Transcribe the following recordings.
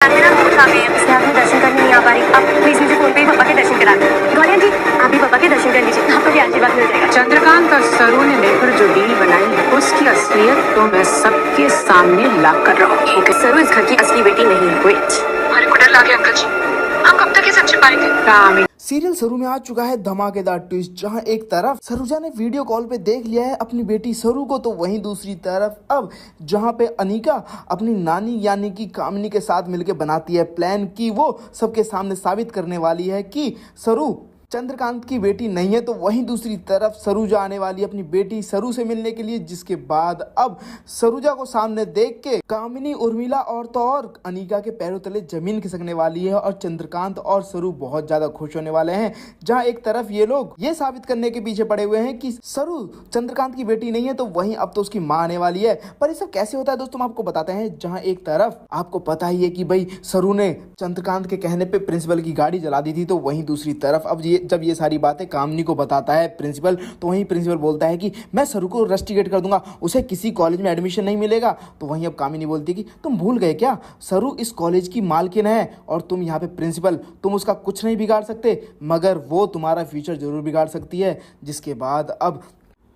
आपने दर्शन करने नहीं आ पा रही, आप प्लीज मुझे फोन पे पापा के दर्शन करा दें। गौरिया जी, आप भी पापा के दर्शन कर लीजिए, आपको भी आशीर्वाद मिल जाएगा। चंद्रकांत और सरू ने मिलकर जो डील बनाई है उसकी असलियत तो मैं सबके सामने ला कर रहूंगी। सरू इस घर की असली बेटी नहीं। वेट, हमारे को डर लगे अंकल जी, हम कब तक ये सब छिपाएंगे? कामिनी सीरियल सरू में आ चुका है धमाकेदार ट्विस्ट, जहां एक तरफ सरूजा ने वीडियो कॉल पे देख लिया है अपनी बेटी सरू को, तो वहीं दूसरी तरफ अब जहां पे अनिका अपनी नानी यानी कि कामिनी के साथ मिलके बनाती है प्लान कि वो सबके सामने साबित करने वाली है कि सरू चंद्रकांत की बेटी नहीं है, तो वहीं दूसरी तरफ सरूजा आने वाली है अपनी बेटी सरू से मिलने के लिए, जिसके बाद अब सरूजा को सामने देख के कामिनी, उर्मिला और तो और अनिका के पैरों तले जमीन खिसकने वाली है और चंद्रकांत और सरू बहुत ज्यादा खुश होने वाले हैं। जहां एक तरफ ये लोग ये साबित करने के पीछे पड़े हुए हैं कि सरू चंद्रकांत की बेटी नहीं है, तो वहीं अब तो उसकी माँ आने वाली है। पर ये सब कैसे होता है दोस्तों, हम आपको बताते हैं। जहां एक तरफ आपको पता ही है कि भाई सरू ने चंद्रकांत के कहने पे प्रिंसिपल की गाड़ी जला दी थी, तो वहीं दूसरी तरफ अब जब ये सारी बातें कामिनी को बताता है प्रिंसिपल, तो वहीं प्रिंसिपल बोलता है कि मैं सरू को रस्टिकेट कर दूंगा, उसे किसी कॉलेज में एडमिशन नहीं मिलेगा। तो वहीं अब कामिनी बोलती है कि तुम भूल गए क्या, सरू इस कॉलेज की मालकिन है और तुम यहाँ पे प्रिंसिपल, तुम उसका कुछ नहीं बिगाड़ सकते, मगर वो तुम्हारा फ्यूचर जरूर बिगाड़ सकती है। जिसके बाद अब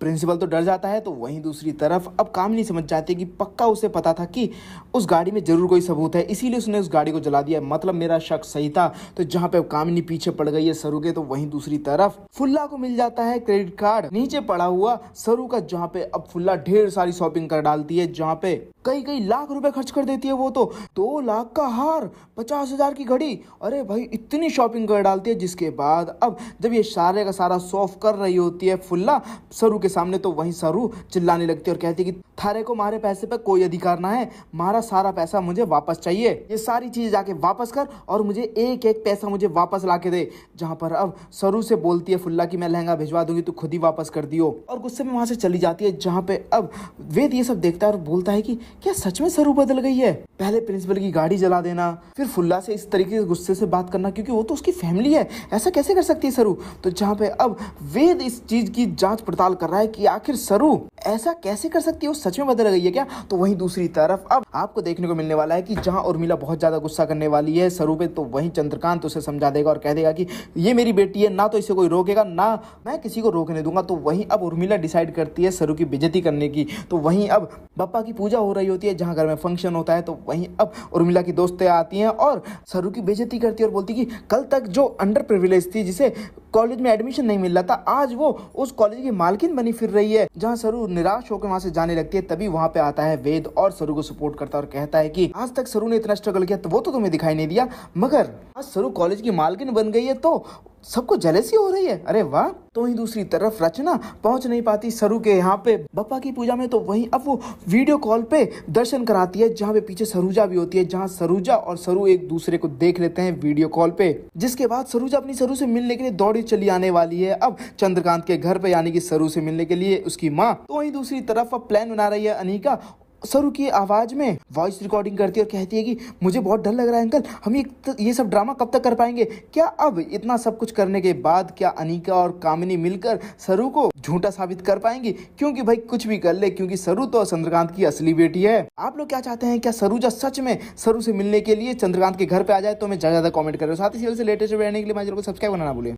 प्रिंसिपल तो डर जाता है, तो वहीं दूसरी तरफ अब कामिनी समझ जाती है कि पक्का उसे पता था कि उस गाड़ी में जरूर कोई सबूत है, इसीलिए उसने उस गाड़ी को जला दिया, मतलब मेरा शक सही था। तो जहां पे कामिनी पीछे पड़ गई है सरू के, तो वहीं दूसरी तरफ फुल्ला को मिल जाता है क्रेडिट कार्ड नीचे पड़ा हुआ सरू का, जहां पे अब फुल्ला ढेर सारी शॉपिंग कर डालती है, जहां पे कई लाख रुपए खर्च कर देती है। वो तो 2 लाख का हार, 50,000 की घड़ी, अरे भाई इतनी शॉपिंग कर डालती है। जिसके बाद अब जब ये सारे का सारा सॉफ कर रही होती है फुल्ला सरू के सामने, तो वहीं सरू चिल्लाने लगती है और कहती है कि थारे को मारे पैसे पे कोई अधिकार ना है, मारा सारा पैसा मुझे वापस चाहिए, ये सारी चीज जाके वापस कर और मुझे एक एक पैसा मुझे वापस ला के दे। जहां पर अब सरू से बोलती है फुल्ला कि मैं लहंगा भिजवा दूंगी, तू खुद ही वापस कर दियो, और गुस्से में वहां से चली जाती है। जहां पे अब वेद ये सब देखता है और बोलता है कि क्या सच में सरू बदल गई है, पहले प्रिंसिपल की गाड़ी जला देना, फिर फुल्ला से इस तरीके से गुस्से से बात करना, क्योंकि वो तो उसकी फैमिली है, ऐसा कैसे कर सकती है सरू। तो जहां पे अब वेद इस चीज की जांच पड़ताल कर रहा है कि आखिर सरू ऐसा कैसे कर सकती है, वो सच में बदल गई है क्या। तो वहीं दूसरी तरफ अब आपको देखने को मिलने वाला है कि जहां उर्मिला बहुत ज्यादा गुस्सा करने वाली है सरू पे, तो वहीं चंद्रकांत उसे समझा देगा और कह देगा कि ये मेरी बेटी है, ना तो इसे कोई रोकेगा, ना मैं किसी को रोकने दूंगा। तो वहीं अब उर्मिला डिसाइड करती है सरू की बेइज्जती करने की। तो वहीं अब बप्पा की पूजा हो रही होती है, जहां घर में फंक्शन होता है, तो वहीं अब उर्मिला की दोस्तें आती हैं और सरू की बेइज्जती करती है और बोलती कि कल तक जो अंडर प्रिविलेज थी, जिसे कॉलेज में एडमिशन नहीं मिल रहा था, आज वो उस कॉलेज की मालकिन बनी फिर रही है। जहां सरू निराश होकर वहां से जाने लगती है, तभी वहां पे आता है वेद और सरू को सपोर्ट करता है और कहता है कि आज तक सरू ने इतना स्ट्रगल किया, तो वो तो तुम्हें दिखाई नहीं दिया, मगर आज सरू कॉलेज की मालकिन बन गई है, तो सबको जेलसी हो रही है, अरे वाह। तो वहीं दूसरी तरफ रचना पहुंच नहीं पाती सरू के यहाँ पे बप्पा की पूजा में, तो वहीं अब वो वीडियो कॉल पे दर्शन कराती है, जहाँ पे पीछे सरूजा भी होती है, जहाँ सरूजा और सरू एक दूसरे को देख लेते हैं वीडियो कॉल पे। जिसके बाद सरूजा अपनी सरू से मिलने के लिए दौड़ी चली आने वाली है अब चंद्रकांत के घर पे, यानी कि सरू से मिलने के लिए उसकी माँ। तो वहीं दूसरी तरफ अब प्लान बना रही है अनिका, सरू की आवाज में वॉइस रिकॉर्डिंग करती है और कहती है कि मुझे बहुत डर लग रहा है अंकल, हम ये सब ड्रामा कब तक कर पाएंगे। क्या अब इतना सब कुछ करने के बाद क्या अनिका और कामिनी मिलकर सरू को झूठा साबित कर पाएंगी, क्योंकि भाई कुछ भी कर ले, क्योंकि सरू तो चंद्रकांत की असली बेटी है। आप लोग क्या चाहते हैं, क्या सरूजा सच में सरू से मिलने के लिए चंद्रकांत के घर पे आ जाए, तो हमें ज्यादा कमेंट करें। साथ ही से लेटेस्ट वीडियो के लिए मेरे चैनल को सब्सक्राइब करना ना भूलें।